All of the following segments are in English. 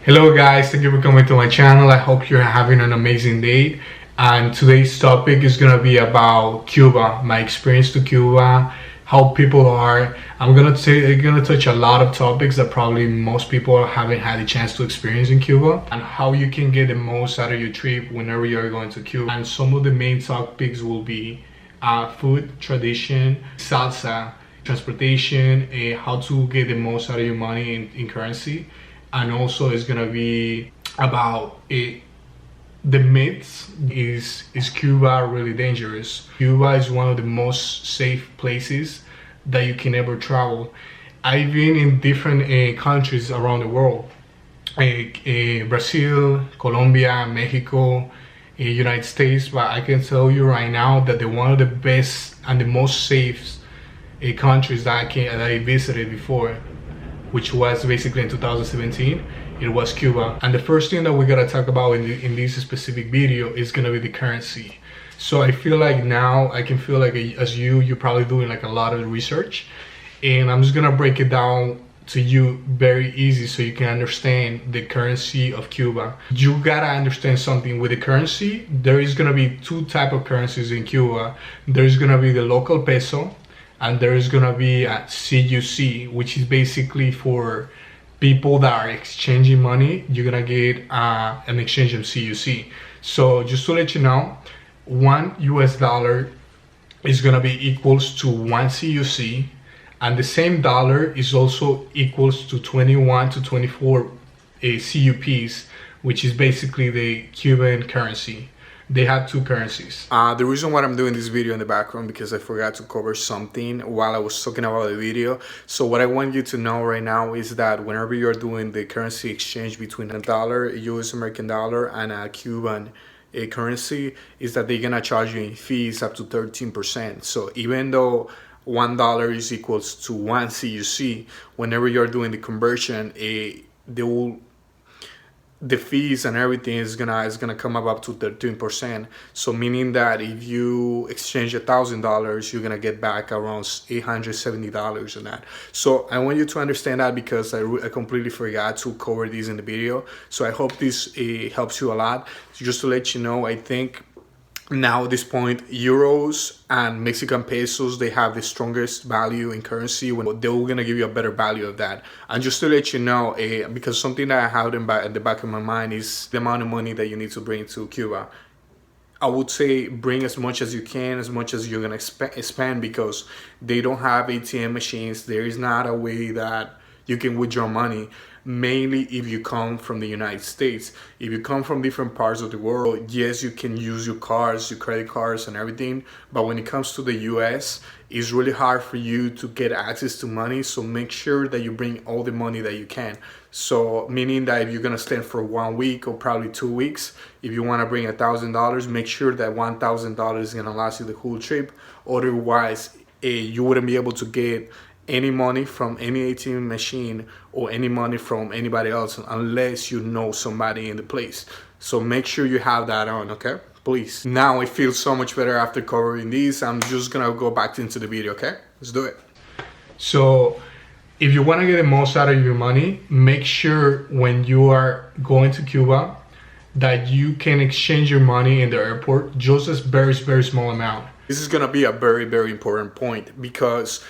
Hello guys, thank you for coming to my channel. I hope you're having an amazing day. And today's topic is gonna be about Cuba, my experience to Cuba, how people are. I'm gonna touch a lot of topics that probably most people haven't had a chance to experience in Cuba, and how you can get the most out of your trip whenever you're going to Cuba. And some of the main topics will be food, tradition, salsa, transportation, how to get the most out of your money in currency. And also it's gonna be about the myths. Is Cuba really dangerous? Cuba is one of the most safe places that you can ever travel. I've been in different countries around the world, Brazil, Colombia, Mexico, United States, but I can tell you right now that the one of the best and the most safe countries that I visited before, which was basically in 2017, it was Cuba. And the first thing that we gotta talk about in this specific video is gonna be the currency. So I feel like now I can feel like as you're probably doing like a lot of research, and I'm just gonna break it down to you very easy so you can understand the currency of Cuba. You gotta understand something with the currency. There is gonna be two type of currencies in Cuba. There's gonna be the local peso, and there is gonna be a CUC, which is basically for people that are exchanging money. You're gonna get an exchange of CUC. So just to let you know, $1 is gonna be equals to 1 CUC, and the same dollar is also equals to 21 to 24 CUPs, which is basically the Cuban currency. They have two currencies. The reason why I'm doing this video in the background, because I forgot to cover something while I was talking about the video. So what I want you to know right now is that whenever you're doing the currency exchange between a dollar, a US American dollar, and a Cuban currency, is that they're gonna charge you in fees up to 13%. So even though $1 is equals to 1 CUC, whenever you're doing the conversion, the fees and everything is gonna come up to 13%. So meaning that if you exchange $1,000, you're gonna get back around $870 on that. So I want you to understand that, because I completely forgot to cover this in the video. So I hope this helps you a lot. Just to let you know, I think now at this point, euros and Mexican pesos, they have the strongest value in currency. When they're gonna give you a better value of that. And just to let you know, because something that I have in the back of my mind is the amount of money that you need to bring to Cuba. I would say bring as much as you can, as much as you're gonna spend, because they don't have ATM machines. There is not a way that you can withdraw money. Mainly if you come from the United States. If you come from different parts of the world, yes, you can use your cards, your credit cards and everything, but when it comes to the US, it's really hard for you to get access to money. So make sure that you bring all the money that you can. So meaning that if you're gonna stand for 1 week or probably 2 weeks, if you wanna bring $1,000, make sure that $1,000 is gonna last you the whole trip. Otherwise, you wouldn't be able to get any money from any ATM machine or any money from anybody else unless you know somebody in the place. So make sure you have that on, okay? Please. Now I feel so much better after covering this. I'm just gonna go back into the video, okay? Let's do it. So if you want to get the most out of your money, make sure when you are going to Cuba that you can exchange your money in the airport, just a very small amount. This is gonna be a very important point, because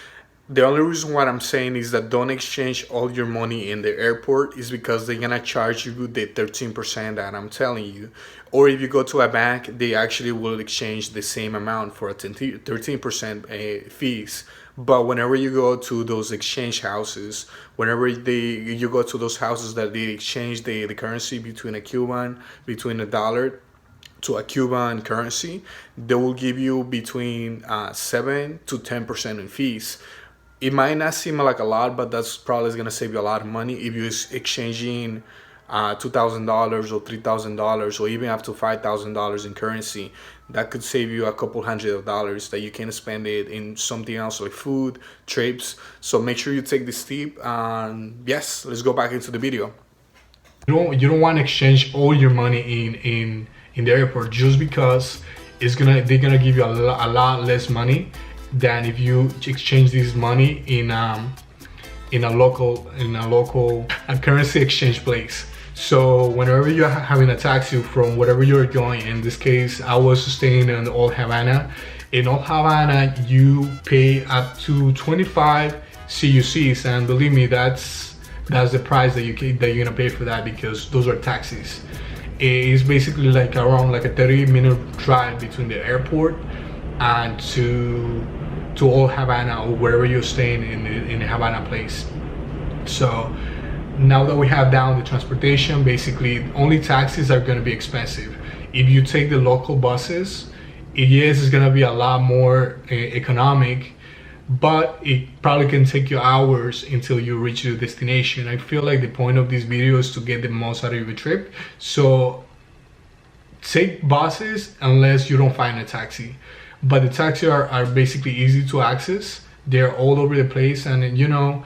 the only reason why I'm saying is that don't exchange all your money in the airport is because they're gonna charge you the 13% that I'm telling you. Or if you go to a bank, they actually will exchange the same amount for a 13% fees. But whenever you go to those exchange houses, whenever you go to those houses that they exchange the currency between a dollar to a Cuban currency, they will give you between 7 to 10% in fees. It might not seem like a lot, but that's probably going to save you a lot of money if you're exchanging $2,000 or $3,000 or even up to $5,000 in currency. That could save you a couple $100 that you can spend it in something else like food, trips. So make sure you take this tip, and yes, let's go back into the video. You don't want to exchange all your money in the airport, just because they're gonna give you a lot less money than if you exchange this money in a local currency exchange place. So whenever you're having a taxi from wherever you're going, in this case, I was staying in Old Havana. In Old Havana, you pay up to 25 CUCs, and believe me, that's the price that you're gonna pay for that, because those are taxis. It's basically like around like a 30-minute drive between the airport and to Old Havana, or wherever you're staying in the Havana place. So now that we have down the transportation, basically only taxis are going to be expensive. If you take the local buses, yes, it's going to be a lot more economic, but it probably can take you hours until you reach your destination. I feel like the point of this video is to get the most out of your trip. So take buses unless you don't find a taxi. But the taxis are basically easy to access. They're all over the place, and you know,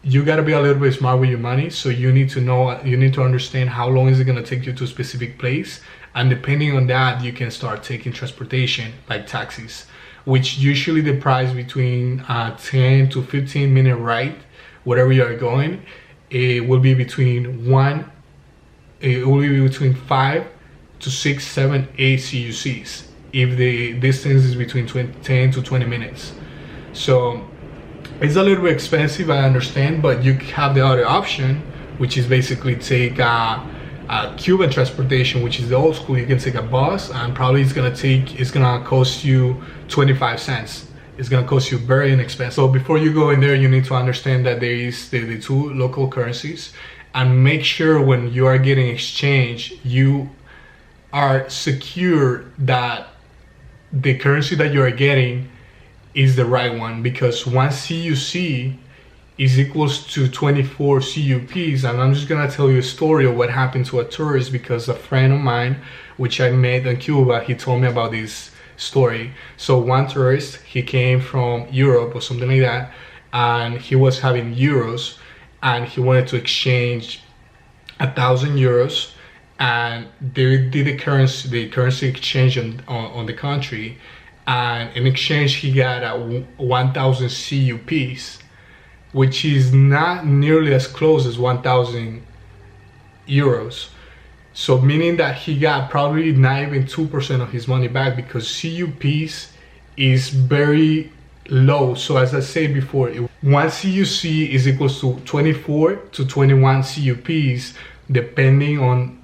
you gotta be a little bit smart with your money. So you need to understand how long is it gonna take you to a specific place, and depending on that, you can start taking transportation like taxis, which usually the price between 10 to 15-minute ride, wherever you are going, it will be between 5 to 6, 7, 8 CUCs if the distance is between 10 to 20 minutes. So it's a little bit expensive, I understand, but you have the other option, which is basically take a Cuban transportation, which is the old school. You can take a bus, and probably it's gonna cost you 25 cents. It's gonna cost you very inexpensive. So before you go in there, you need to understand that there is the two local currencies, and make sure when you are getting exchange, you are secure that the currency that you are getting is the right one, because 1 CUC is equals to 24 CUPs. And I'm just gonna tell you a story of what happened to a tourist, because a friend of mine, which I met in Cuba, he told me about this story. So one tourist, he came from Europe or something like that, and he was having euros, and he wanted to exchange 1,000 euros, and they did the currency exchange on the country, and in exchange he got 1,000 CUPs, which is not nearly as close as 1,000 euros. So meaning that he got probably not even 2% of his money back, because CUPs is very low. So as I said before, 1 CUC is equals to 24 to 21 CUPs, depending on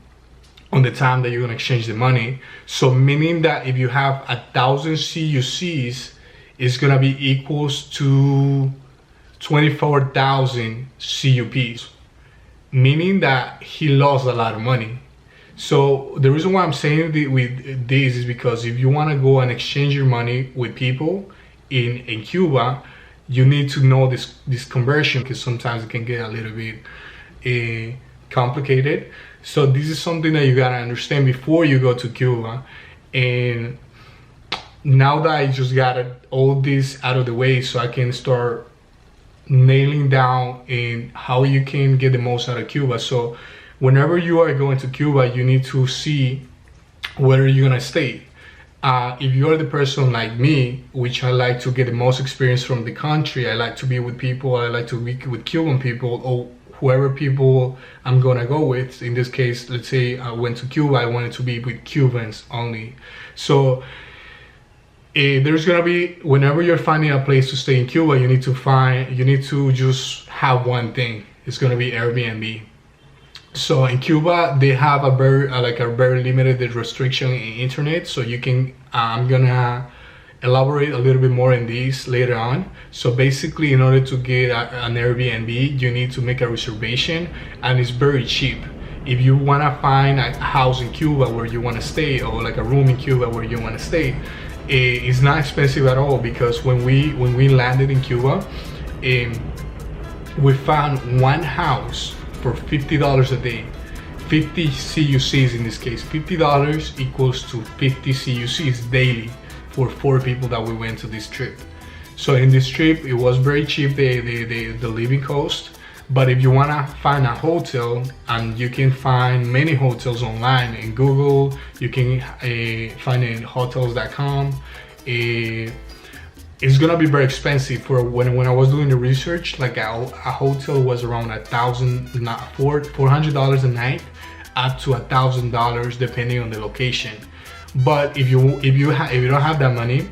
the time that you're gonna exchange the money. So meaning that if you have 1,000 CUCs, it's gonna be equals to 24,000 CUPs, meaning that he lost a lot of money. So the reason why I'm saying with this is because if you want to go and exchange your money with people in Cuba, you need to know this conversion, because sometimes it can get a little bit complicated. So this is something that you gotta understand before you go to Cuba. And now that I just got all this out of the way, so I can start nailing down in how you can get the most out of Cuba. So whenever you are going to Cuba, you need to see where you're gonna stay. If you are the person like me, which I like to get the most experience from the country, I like to be with people, I like to be with Cuban people, or whoever people I'm gonna go with. In this case, let's say I went to Cuba, I wanted to be with Cubans only. So there's gonna be, whenever you're finding a place to stay in Cuba, you need to just have one thing. It's gonna be Airbnb. So in Cuba, they have a very limited restriction in internet. So you can, I'm gonna elaborate a little bit more on this later on. So basically, in order to get an Airbnb, you need to make a reservation, and it's very cheap. If you want to find a house in Cuba where you want to stay, or like a room in Cuba where you want to stay, it's not expensive at all, because when we landed in Cuba, we found one house for $50 a day. 50 CUCs in this case. $50 equals to 50 CUCs daily for 4 people that we went to this trip. So in this trip, it was very cheap, the living cost. But if you want to find a hotel, and you can find many hotels online in Google, you can find it in hotels.com. it's gonna be very expensive. For when I was doing the research, like a hotel was around $400 a night, up to $1,000 depending on the location. But if you don't have that money,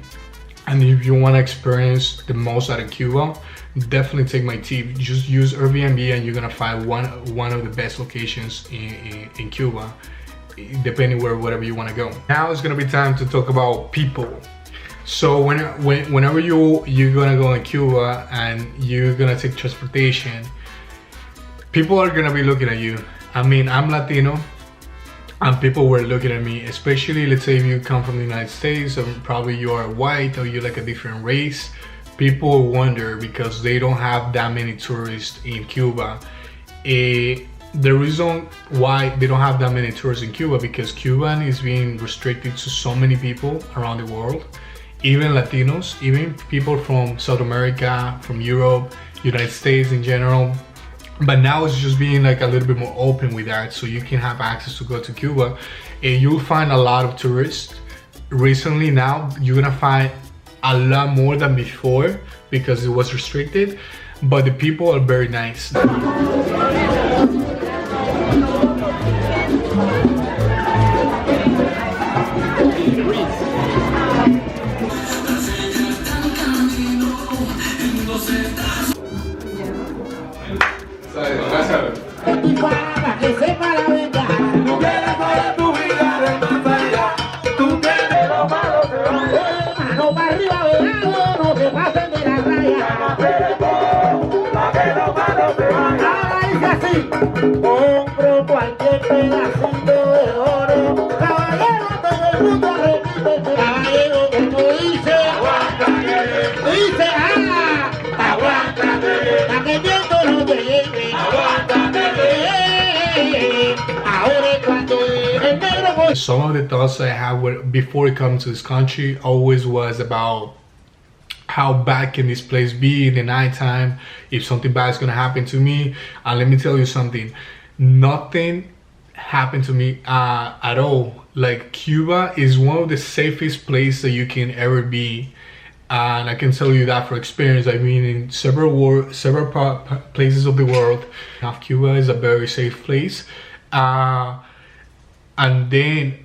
and if you want to experience the most out of Cuba, definitely take my tip. Just use Airbnb and you're gonna find one of the best locations in Cuba, depending wherever you want to go. Now it's gonna be time to talk about people. So whenever you're gonna go in Cuba and you're gonna take transportation, people are gonna be looking at you. I mean, I'm Latino, and people were looking at me, especially let's say if you come from the United States, or probably you are white or you're like a different race. People wonder because they don't have that many tourists in Cuba. The reason why they don't have that many tourists in Cuba, because Cuban is being restricted to so many people around the world, even Latinos, even people from South America, from Europe, United States in general. But now it's just being like a little bit more open with that, so you can have access to go to Cuba. And you'll find a lot of tourists. Recently now, you're gonna find a lot more than before because it was restricted, but the people are very nice. Compro cualquier pedacito de oro, caballero, todo el mundo repite, caballero, como dice, aguántame, dice, aguántame, para que el viento no te lleve, aguántame, ahora es cuando el negro. Some of the thoughts I had before coming to this country always was about how bad can this place be in the nighttime, if something bad is gonna happen to me. And let me tell you something, nothing happened to me at all. Like, Cuba is one of the safest places that you can ever be, and I can tell you that for experience. I mean, in several places of the world, Cuba is a very safe place. And then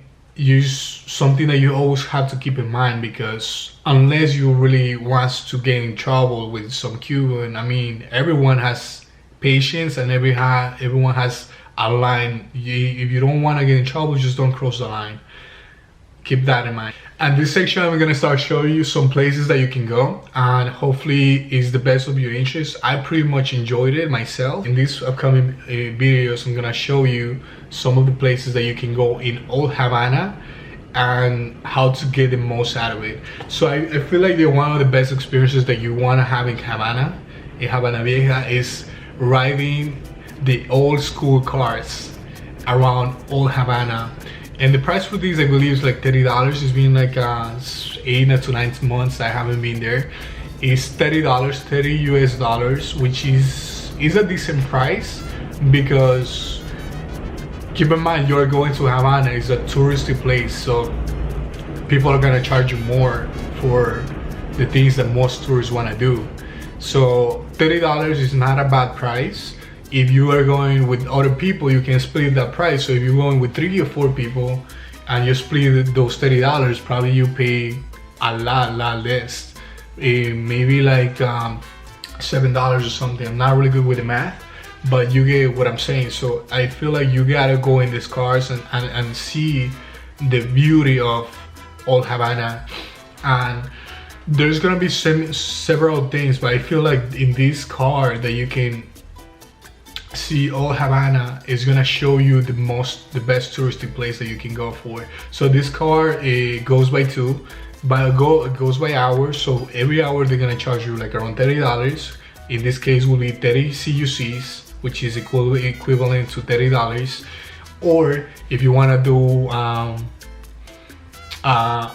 something that you always have to keep in mind, because unless you really want to get in trouble with some Cuban, I mean, everyone has patience and everyone has a line. If you don't want to get in trouble, just don't cross the line. Keep that in mind. And this section, I'm gonna start showing you some places that you can go, and hopefully it's the best of your interest. I pretty much enjoyed it myself. In these upcoming videos, I'm gonna show you some of the places that you can go in old Havana and how to get the most out of it. So I feel like one of the best experiences that you want to have in Havana Vieja, is riding the old school cars around old Havana. And the price for these, I believe, is like $30. It's been like 8 to 9 months I haven't been there. It's $30, 30 US dollars, which is a decent price, because keep in mind, you're going to Havana. It's a touristy place, so people are gonna charge you more for the things that most tourists want to do. So $30 is not a bad price. If you are going with other people, you can split that price. So if you're going with 3 or 4 people and you split those $30, probably you pay a lot less. Maybe like $7 or something. I'm not really good with the math, but you get what I'm saying. So I feel like you gotta go in these cars and see the beauty of old Havana. And there's gonna be several things, but I feel like in this car that you can see old Havana is gonna show you the best touristy place that you can go for. So this car, it goes by two, it goes by hours. So every hour they're gonna charge you like around $30. In this case will be 30 CUCs, which is equivalent to $30. Or if you want to do a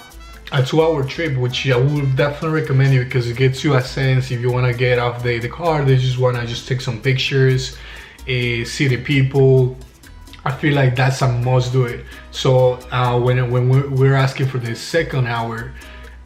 2-hour trip, which I would definitely recommend you, because it gets you a sense. If you want to get off the car, they just want to take some pictures, see the people. I feel like that's a must do it. So when we're asking for the second hour,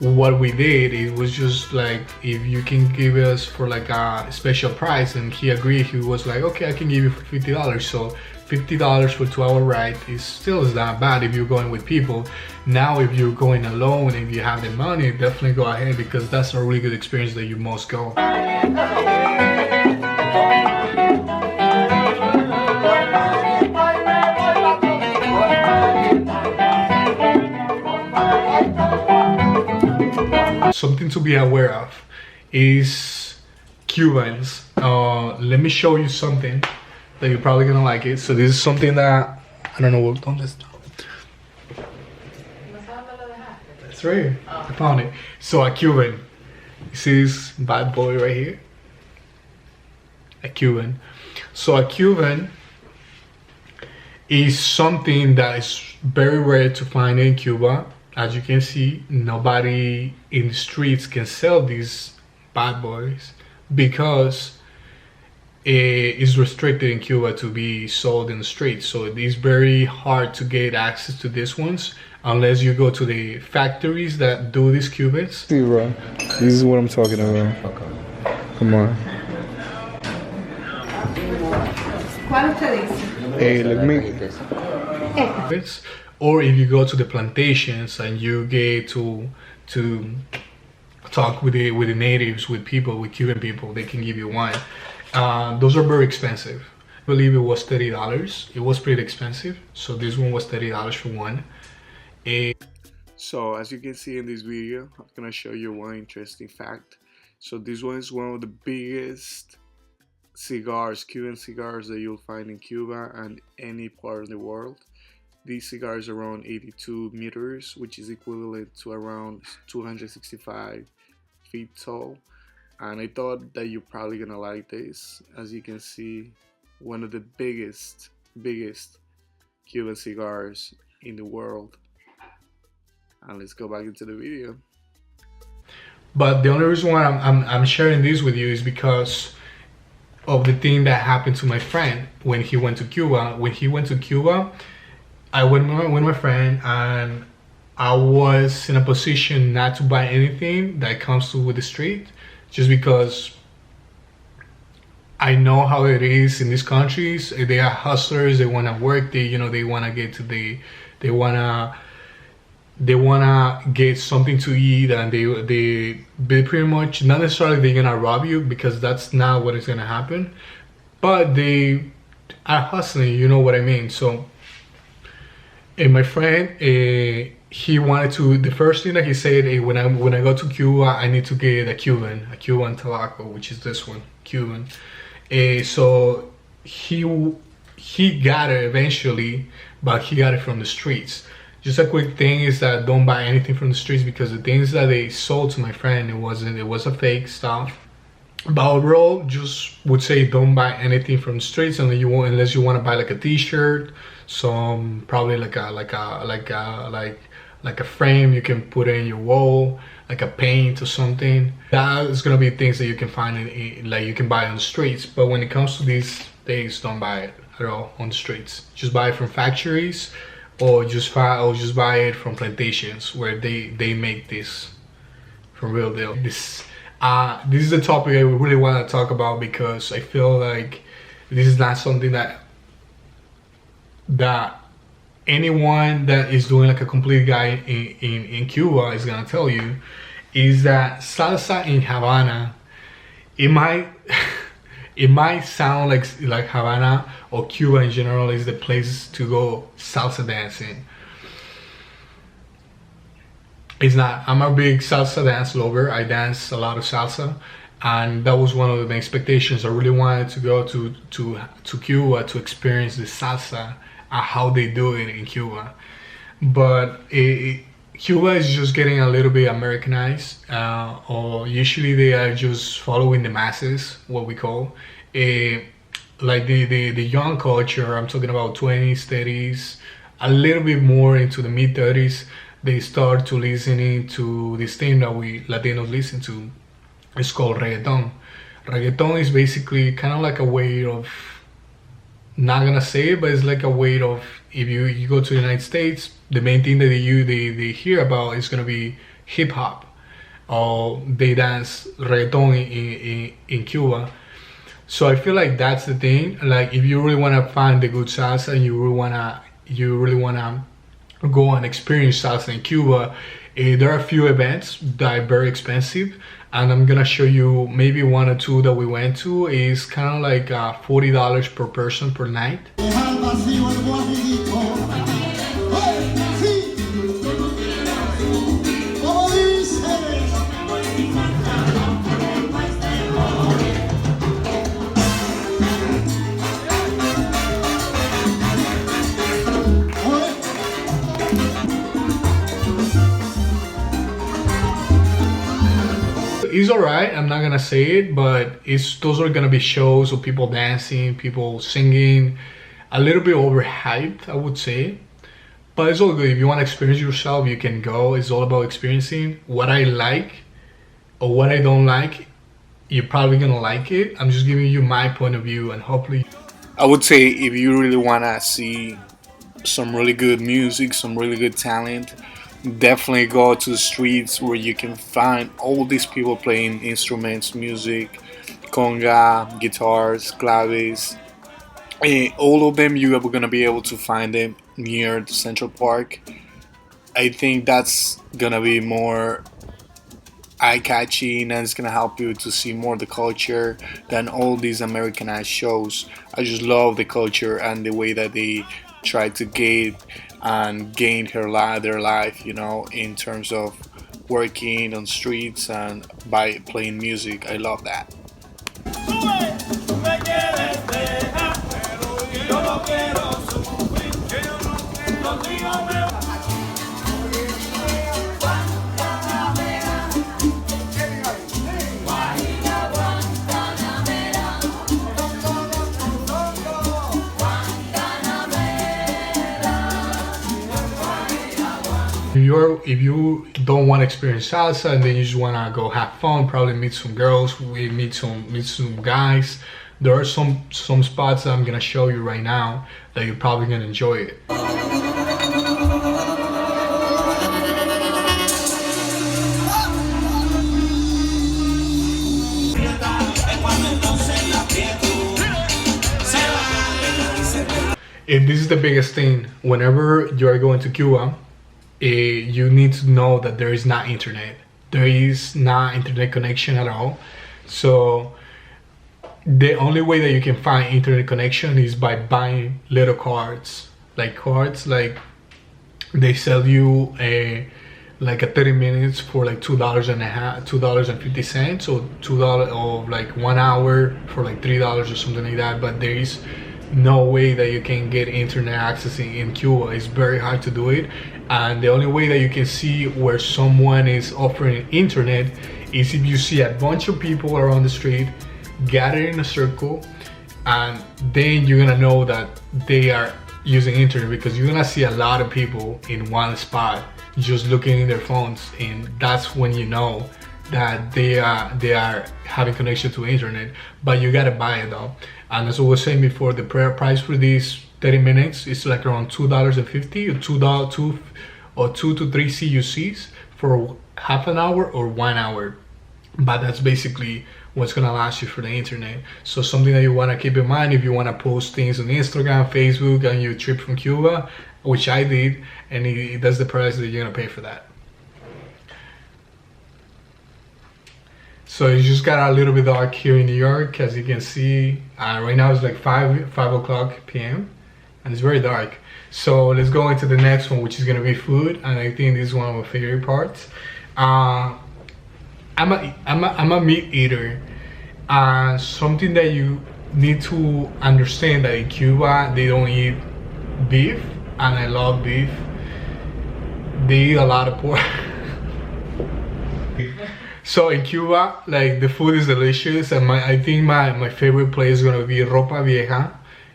what we did, it was just like, if you can give us for like a special price, and he agreed. He was like, okay, I can give you for $50. So $50 for 2-hour ride is still not bad if you're going with people. Now if you're going alone, if you have the money, definitely go ahead, because that's a really good experience that you must go. Something to be aware of is Cubans. Let me show you something that you're probably gonna like it. So this is something that, I don't know what on this. That's right. I found it. So a Cuban. You see this bad boy right here? A Cuban. So a Cuban is something that is very rare to find in Cuba. As you can see, nobody in the streets can sell these bad boys because it is restricted in Cuba to be sold in the streets. So it is very hard to get access to these ones unless you go to the factories that do these Cubans. See, bro, this is what I'm talking about. Come on. ¿Cuál usted dice? Hey, let me. Or if you go to the plantations and you get to talk with the natives, with people, with Cuban people, they can give you wine. Those are very expensive. I believe it was $30. It was pretty expensive. So this one was $30 for one. So as you can see in this video, I'm gonna show you one interesting fact. So this one is one of the biggest cigars, Cuban cigars, that you'll find in Cuba and any part of the world. These cigars are around 82 meters, which is equivalent to around 265 feet tall. And I thought that you're probably gonna like this. As you can see, one of the biggest Cuban cigars in the world. And let's go back into the video. But the only reason why I'm sharing this with you is because of the thing that happened to my friend when he went to Cuba. When he went to Cuba, I went with my friend, and I was in a position not to buy anything that comes with the street, just because I know how it is in these countries. They are hustlers. They want to work. They want to get to they wanna get something to eat, and they pretty much, not necessarily they're gonna rob you, because that's not what is gonna happen, but they are hustling. You know what I mean? So. And my friend, he wanted to. The first thing that he said, when I go to Cuba, I need to get a Cuban tobacco, which is this one, Cuban. So he got it eventually, but he got it from the streets. Just a quick thing is that don't buy anything from the streets, because the things that they sold to my friend, it was a fake stuff. But overall, just would say don't buy anything from the streets unless you want to buy like a T-shirt, some probably like a frame you can put in your wall, like a paint or something. That is gonna be things that you can find like you can buy on the streets. But when it comes to these things, don't buy it at all on the streets. Just buy it from factories, or just buy it from plantations where they make this for real deal. This is a topic I really want to talk about, because I feel like this is not something that anyone that is doing like a complete guide in Cuba is gonna tell you. Is that salsa in Havana, it might sound like Havana or Cuba in general is the place to go salsa dancing. It's not. I'm a big salsa dance lover. I dance a lot of salsa, and that was one of my expectations. I really wanted to go to Cuba to experience the salsa and how they do it in Cuba. But Cuba is just getting a little bit Americanized, or usually they are just following the masses, what we call. Like the young culture, I'm talking about 20s, 30s, a little bit more into the mid 30s. They start to listening to this thing that we Latinos listen to. It's called reggaeton. Reggaeton is basically kind of like a way of, not gonna say it, but it's like a way of, if you go to the United States, the main thing that they hear about is gonna be hip hop. or they dance reggaeton in Cuba. So I feel like that's the thing. Like if you really want to find the good salsa and you really wanna go and experience salsa in Cuba, there are a few events that are very expensive, and I'm gonna show you maybe one or two that we went to. Is kind of like $40 per person per night. It's alright, I'm not gonna say it, but those are gonna be shows of people dancing, people singing, a little bit overhyped, I would say. But it's all good. If you want to experience yourself, you can go. It's all about experiencing. What I like or what I don't like, you're probably gonna like it. I'm just giving you my point of view, and hopefully I would say if you really wanna see some really good music, some really good talent, definitely go to the streets where you can find all these people playing instruments, music, conga, guitars, claves. All of them you are gonna be able to find them near the Central Park. I think that's gonna be more eye-catching and it's gonna help you to see more the culture than all these Americanized shows. I just love the culture and the way that they try to gain their life, you know, in terms of working on streets and by playing music. I love that. If you don't want to experience salsa and then you just want to go have fun, probably meet some girls, we meet some guys. There are some spots that I'm gonna show you right now that you're probably gonna enjoy it. And this is the biggest thing. Whenever you are going to Cuba, you need to know that there is not internet. There is not internet connection at all. So the only way that you can find internet connection is by buying little cards. Like they sell you a 30 minutes for like $2.50, or $2 or like 1 hour for like $3 or something like that. But there is no way that you can get internet access in Cuba. It's very hard to do it, and the only way that you can see where someone is offering internet is if you see a bunch of people around the street gathered in a circle, and then you're gonna know that they are using internet, because you're gonna see a lot of people in one spot just looking in their phones, and that's when you know that they are having connection to internet. But you gotta buy it though. And as I was saying before, the price for these 30 minutes is like around $2.50 or $2 to 3 CUCs for half an hour or 1 hour. But that's basically what's gonna last you for the internet. So something that you wanna keep in mind if you wanna post things on Instagram, Facebook, and your trip from Cuba, which I did, and that's the price that you're gonna pay for that. So it just got a little bit dark here in New York, as you can see. Right now it's like 5 o'clock p.m. and it's very dark. So let's go into the next one, which is gonna be food, and I think this is one of my favorite parts. I'm a meat eater. Something that you need to understand that in Cuba they don't eat beef, and I love beef. They eat a lot of pork. So in Cuba, like, the food is delicious, and I think my favorite place is gonna be Ropa Vieja.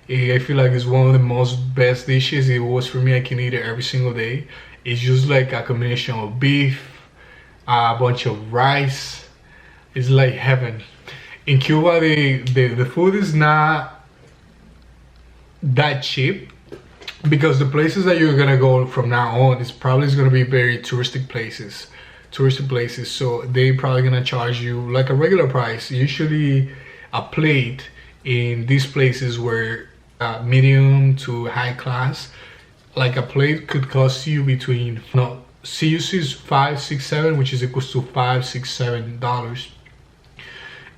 I feel like it's one of the most best dishes. It was for me. I can eat it every single day. It's just like a combination of beef, a bunch of rice. It's like heaven. In Cuba, the food is not that cheap, because the places that you're gonna go from now on is probably gonna be very touristic places touristy places, so they probably gonna charge you like a regular price. Usually a plate in these places where medium to high class, like a plate could cost you between CUC is 5, 6, 7, which is equals to $5, $6,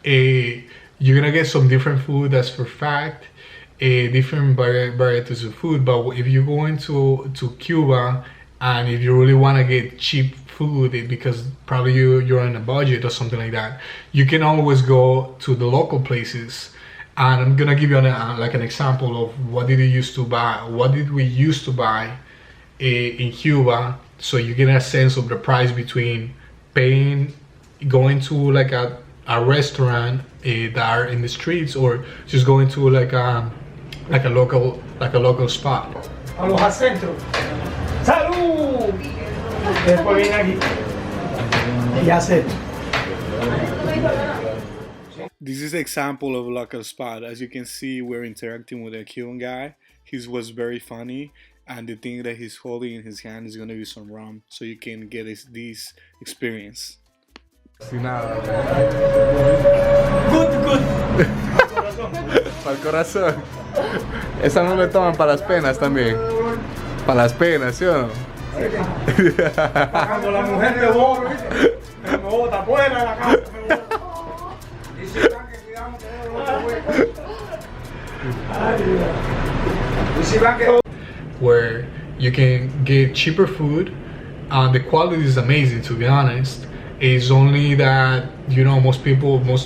$7. You're gonna get some different food, that's for fact, different varieties of food. But if you go into Cuba and if you really want to get cheap food, because probably you're on a budget or something like that, you can always go to the local places. And I'm gonna give you like an example of what did we used to buy in Cuba, so you get a sense of the price between going to like a restaurant that are in the streets, or just going to like a local spot. Vamos al centro. ¡Salud! Después viene aquí. Y hace. This is an example of a local spot. As you can see, we're interacting with a Cuban guy. He was very funny, and the thing that he's holding in his hand is going to be some rum, so you can get this experience. Sin nada. Good. Para el corazón. Esa no le toman para las penas también. Para las penas, ¿sí o no? Cuando la mujer me bota, me bota fuera de la casa. Dice que cuidamos que no. Where you can get cheaper food, and the quality is amazing, to be honest. It's only that, you know, most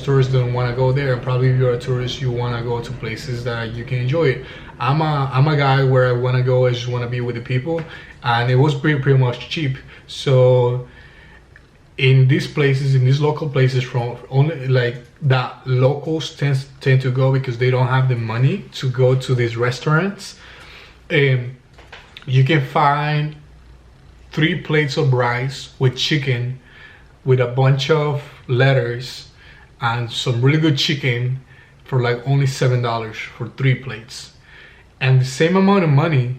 tourists don't want to go there, and probably if you're a tourist, you want to go to places that you can enjoy it. I'm a guy where I want to go, I just want to be with the people, and it was pretty much cheap. So in these places, in these local places, from only like that locals tend to go because they don't have the money to go to these restaurants. You can find 3 plates of rice with chicken, with a bunch of lettuce and some really good chicken for like only $7 for 3 plates. And the same amount of money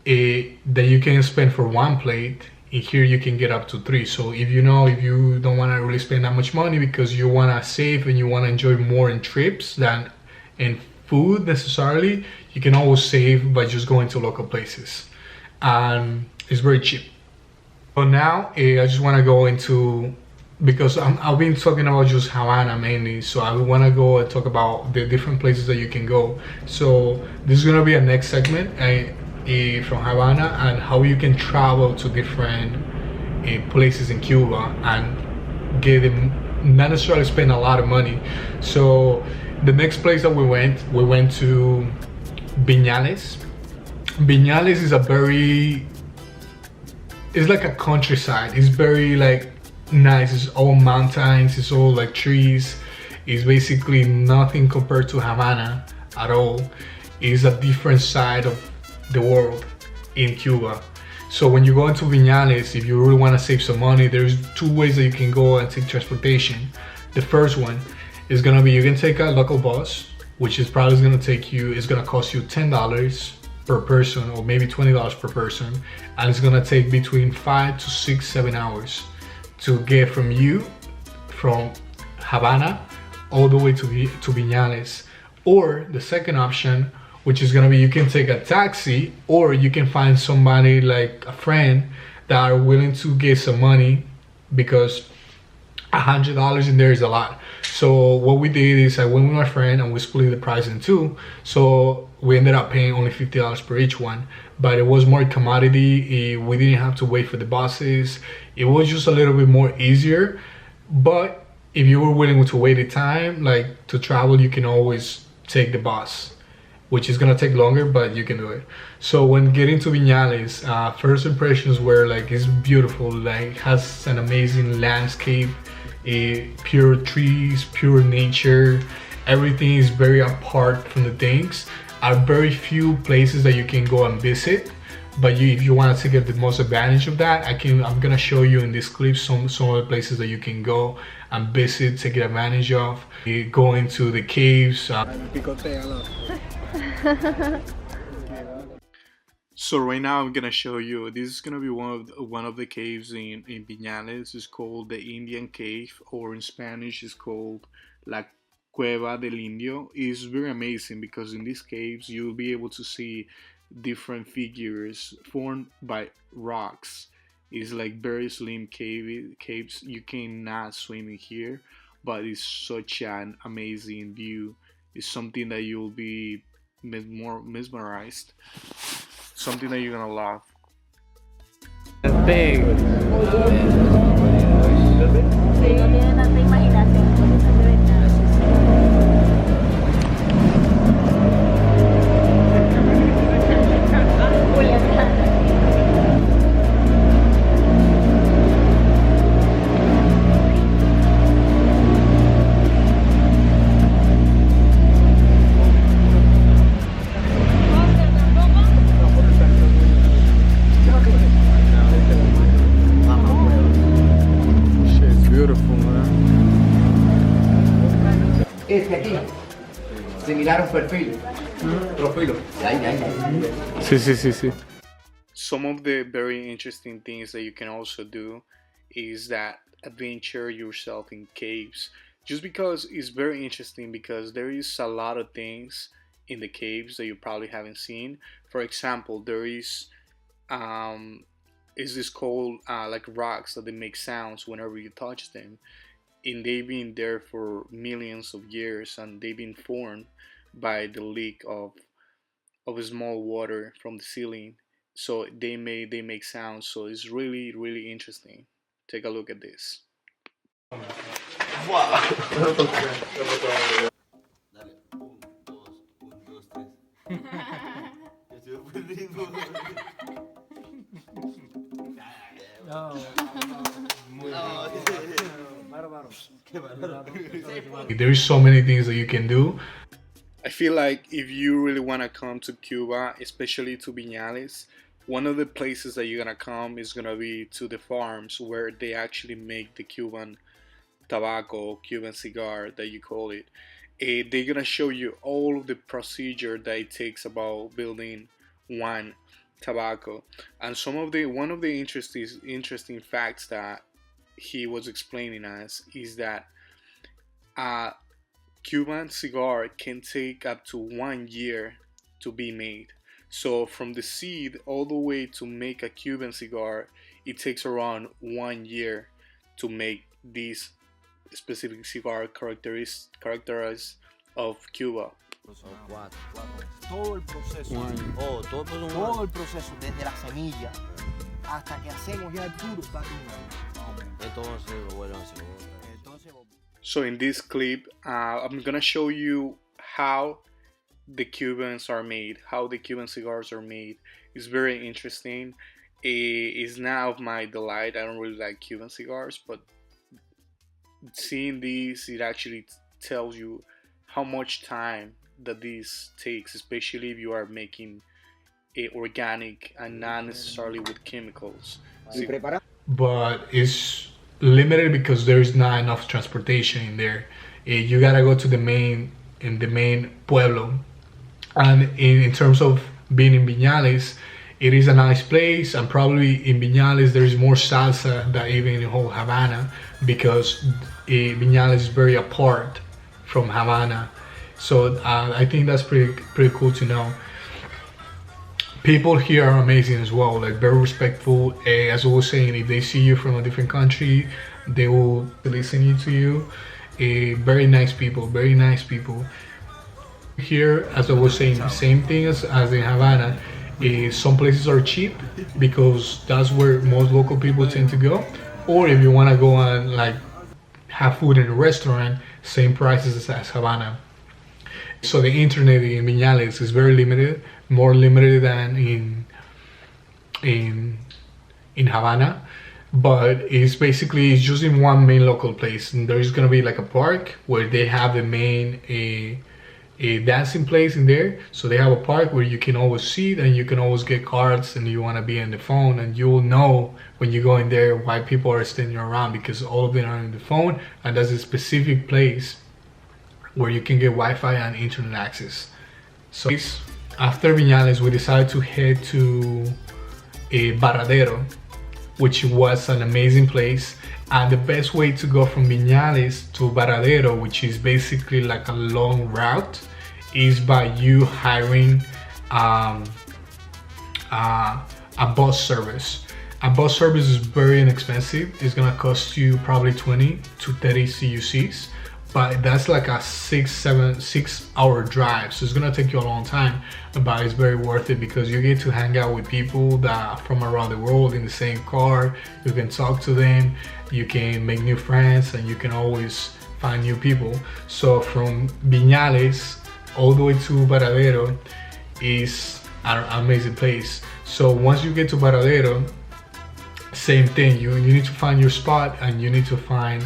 that you can spend for 1 plate, in here you can get up to 3. So if you don't want to really spend that much money because you want to save and you want to enjoy more in trips than in food necessarily, you can always save by just going to local places, and it's very cheap. So now I just want to go into, because I've been talking about just Havana mainly, so I want to go and talk about the different places that you can go. So this is going to be a next segment from Havana, and how you can travel to different places in Cuba and get them, not necessarily spend a lot of money. So the next place that we went to Vinales. Vinales is it's like a countryside. It's very like nice. It's all mountains, it's all like trees. It's basically nothing compared to Havana at all. It's a different side of the world in Cuba. So when you go into Vinales, if you really want to save some money, there's 2 ways that you can go and take transportation. The first one is gonna be, you can take a local bus, which is probably it's gonna cost you $10 per person, or maybe $20 per person, and it's gonna take between 5 to 6, 7 hours to get from Havana all the way to Vinales. Or the second option, which is gonna be, you can take a taxi, or you can find somebody like a friend that are willing to get some money, because $100 in there is a lot. So what we did is I went with my friend and we split the price in 2. So we ended up paying only $50 per each one, but it was more commodity. We didn't have to wait for the buses. It was just a little bit more easier. But if you were willing to wait the time, like to travel, you can always take the bus, which is gonna take longer, but you can do it. So when getting to Vinales, first impressions were like, it's beautiful, like has an amazing landscape, pure trees, pure nature. Everything is very apart from the things. Are very few places that you can go and visit, but if you want to get the most advantage of that, I'm gonna show you in this clip some of the places that you can go and visit, take advantage of. Go into the caves. So right now I'm gonna show you. This is gonna be one of the caves in Vinales. It's called the Indian Cave, or in Spanish it's called La Cueva del Indio. It's very amazing because in these caves you'll be able to see different figures formed by rocks. It's like very slim caves. You cannot swim in here, but it's such an amazing view. It's something that you'll be more mesmerized. Something that you're gonna love. Big. Sí, no tiene tanta imaginación, entonces de verdad. Shit, it's beautiful, man. Este aquí, similar a un perfil, profilo. Sí. Some of the very interesting things that you can also do is that adventure yourself in caves. Just because it's very interesting, because there is a lot of things in the caves that you probably haven't seen. For example, there is this called like rocks that they make sounds whenever you touch them, and they've been there for millions of years, and they've been formed by the leak of small water from the ceiling. So they make sounds. So it's really interesting. Take a look at this. There's so many things that you can do. I feel like if you really want to come to Cuba, especially to Vinales, one of the places that you're gonna come is gonna be to the farms where they actually make the Cuban tobacco, Cuban cigar that you call it. They're gonna show you all of the procedure that it takes about building one tobacco, and one of the interesting facts that he was explaining us is that Cuban cigar can take up to 1 year to be made. So from the seed all the way to make a Cuban cigar, it takes around 1 year to make this specific cigar characterized of Cuba. Todo el proceso. Todo el proceso, desde la semilla hasta que hacemos ya el puro está aquí. Entonces lo vuelven a hacer. So in this clip, I'm gonna show you how the Cubans are made, how the Cuban cigars are made. It's very interesting. It's not of my delight. I don't really like Cuban cigars, but seeing these, it actually tells you how much time that this takes, especially if you are making it organic and not necessarily with chemicals. But it's limited because there's not enough transportation in there. You gotta go to the main pueblo. And in terms of being in Vinales, it is a nice place, and probably in Vinales there is more salsa than even in whole Havana, because Vinales is very apart from Havana. So I think that's pretty cool to know. People here are amazing as well, like very respectful. As I was saying, if they see you from a different country, they will be listening to you. Very nice people, very nice people. Here, as I was saying, the same thing as in Havana. Some places are cheap because that's where most local people tend to go. Or if you want to go and like have food in a restaurant, same prices as Havana. So the internet in Vinales is very limited, more limited than in Havana, but it's just in one main local place, and there's gonna be like a park where they have the main a dancing place in there. So they have a park where you can always sit and you can always get cards, and you want to be on the phone, and you'll know when you go in there why people are standing around, because all of them are on the phone, and that's a specific place where you can get Wi-Fi and internet access. So after Vinales, we decided to head to Varadero, which was an amazing place. And the best way to go from Vinales to Varadero, which is basically like a long route, is by you hiring a bus service. A bus service is very inexpensive. It's gonna cost you probably 20 to 30 CUCs, but that's like a 6 hour drive, so it's gonna take you a long time, but it's very worth it because you get to hang out with people that from around the world in the same car. You can talk to them, you can make new friends, and you can always find new people. So from Vinales all the way to Varadero is an amazing place. So once you get to Varadero, same thing, you need to find your spot, and you need to find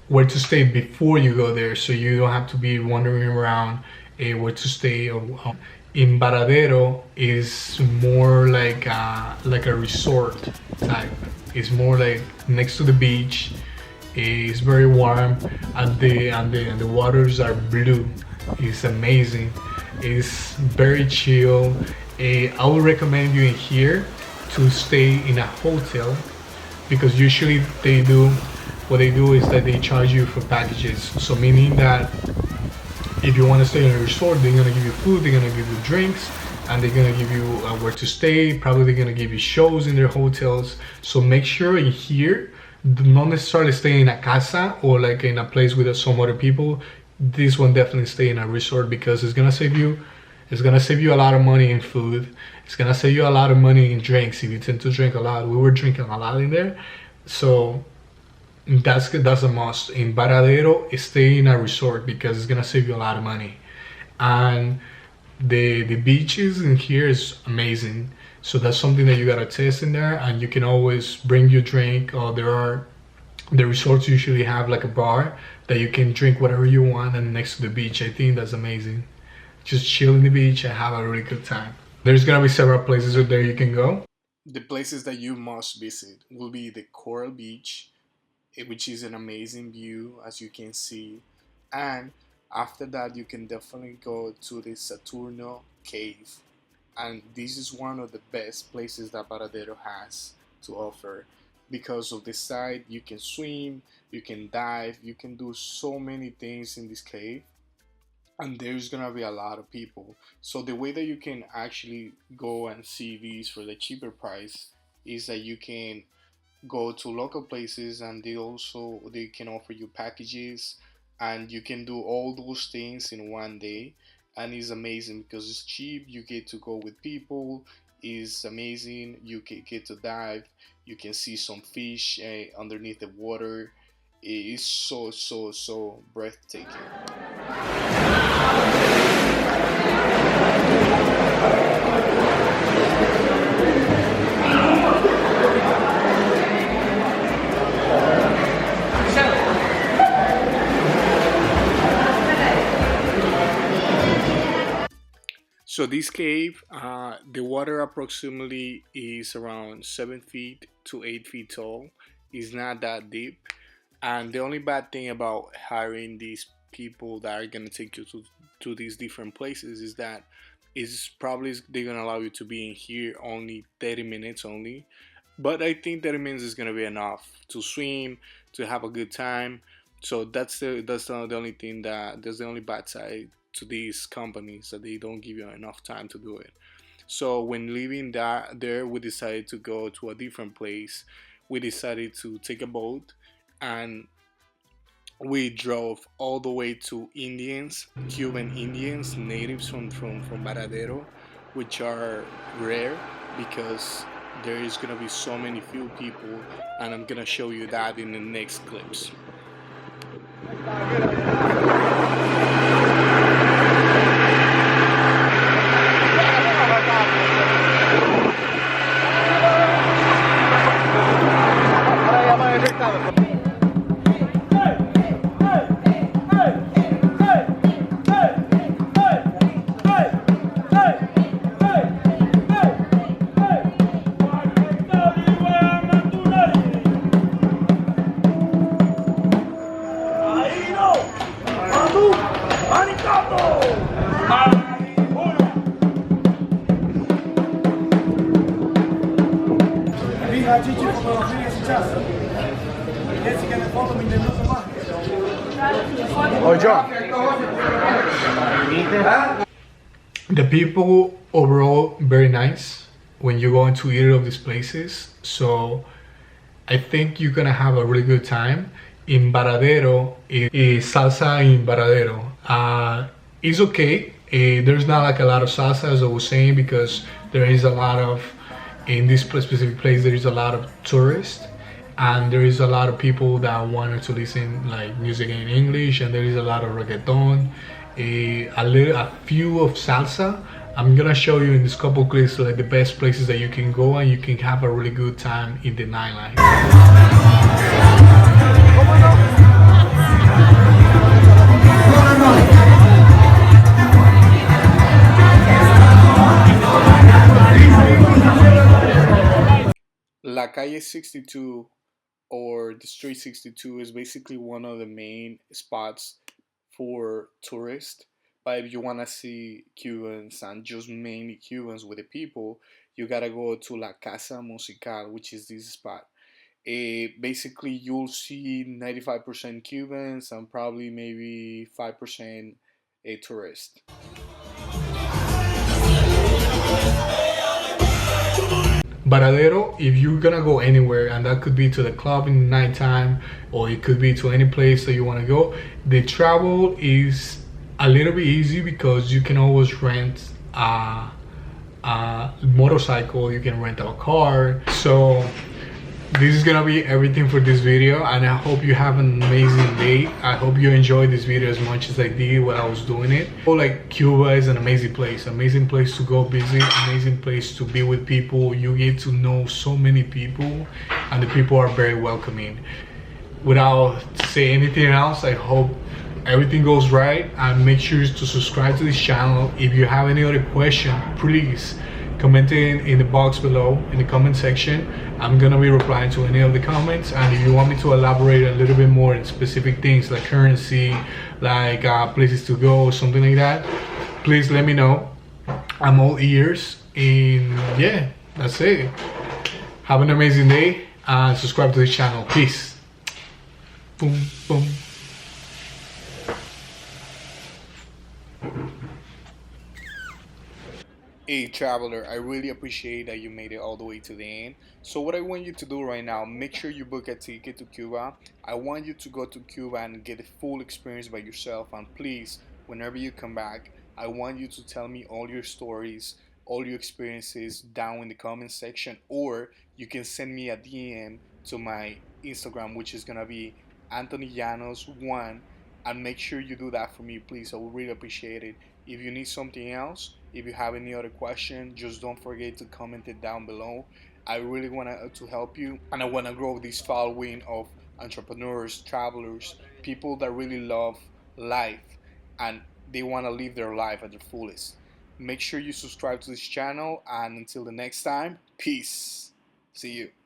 where to stay before you go there, so you don't have to be wandering around where to stay. In Varadero is more like a resort type. It's more like next to the beach. It's very warm, and the waters are blue. It's amazing. It's very chill. I would recommend you in here to stay in a hotel, because usually what they do is that they charge you for packages. So meaning that if you want to stay in a resort, they're gonna give you food, they're gonna give you drinks, and they're gonna give you where to stay. Probably they're gonna give you shows in their hotels. So make sure in here, not necessarily stay in a casa or like in a place with some other people. This one definitely stay in a resort, because it's gonna save you a lot of money in food. It's gonna save you a lot of money in drinks if you tend to drink a lot. We were drinking a lot in there, so that's a must. In Varadero, stay in a resort because it's gonna save you a lot of money. And the beaches in here is amazing. So that's something that you gotta test in there, and you can always bring your drink. Or the resorts usually have like a bar that you can drink whatever you want, and next to the beach. I think that's amazing. Just chill in the beach and have a really good time. There's gonna be several places out there you can go. The places that you must visit will be the Coral Beach, which is an amazing view, as you can see. And after that, you can definitely go to the Saturno Cave. And this is one of the best places that Varadero has to offer. Because of the side, you can swim, you can dive, you can do so many things in this cave. And there's gonna be a lot of people. So the way that you can actually go and see these for the cheaper price is that you can go to local places, and they can offer you packages, and you can do all those things in one day. And it's amazing because it's cheap. You get to go with people. It's amazing. You can get to dive. You can see some fish underneath the water. It is so breathtaking. So this cave, the water approximately is around 7 feet to 8 feet tall. It's not that deep. And the only bad thing about hiring these people that are gonna take you to these different places is that they're gonna allow you to be in here only 30 minutes only. But I think 30 minutes is gonna be enough to swim, to have a good time. So that's the only thing that's the only bad side to these companies, that they don't give you enough time to do it. So when leaving there, we decided to go to a different place. We decided to take a boat, and we drove all the way to Cuban Indians, natives from Varadero, which are rare because there is gonna be so many few people, and I'm gonna show you that in the next clips. Oh, John. The people overall very nice when you go into either of these places. So I think you're gonna have a really good time. In Varadero, salsa in Varadero. It's okay. There's not like a lot of salsa as I was saying because there is a lot of, in this specific place, there is a lot of tourists and there is a lot of people that wanted to listen like music in English, and there is a lot of reggaeton, a few of salsa. I'm gonna show you in this couple clips like the best places that you can go and you can have a really good time in the nightlife. La Calle 62 or the Street 62 is basically one of the main spots for tourists. But if you want to see Cubans and just mainly Cubans with the people, you gotta go to La Casa Musical, which is this spot. Basically, you'll see 95% Cubans and probably maybe 5% tourists. Varadero, if you're gonna go anywhere, and that could be to the club in the nighttime, or it could be to any place that you want to go, the travel is a little bit easy because you can always rent a motorcycle, you can rent a car. So this is gonna be everything for this video, and I hope you have an amazing day. I hope you enjoyed this video as much as I did when I was doing it. Like, Cuba is an amazing place to go visit, amazing place to be with people. You get to know so many people and the people are very welcoming. Without saying anything else, I hope everything goes right, and make sure to subscribe to this channel. If you have any other question, please comment in the box below in the comment section. I'm gonna be replying to any of the comments, and if you want me to elaborate a little bit more in specific things like currency, like places to go, something like that, please let me know. I'm all ears, and yeah, that's it. Have an amazing day and subscribe to this channel. Peace. Boom, boom. Hey traveler, I really appreciate that you made it all the way to the end. So what I want you to do right now, make sure you book a ticket to Cuba. I want you to go to Cuba and get the full experience by yourself, and please, whenever you come back, I want you to tell me all your stories, all your experiences down in the comment section, or you can send me a DM to my Instagram, which is gonna be Anthony Llanos 1, and make sure you do that for me, please. I would really appreciate it. If you need something else, if you have any other question, just don't forget to comment it down below. I really want to help you, and I want to grow this following of entrepreneurs, travelers, people that really love life and they want to live their life at their fullest. Make sure you subscribe to this channel, and until the next time, peace. See you.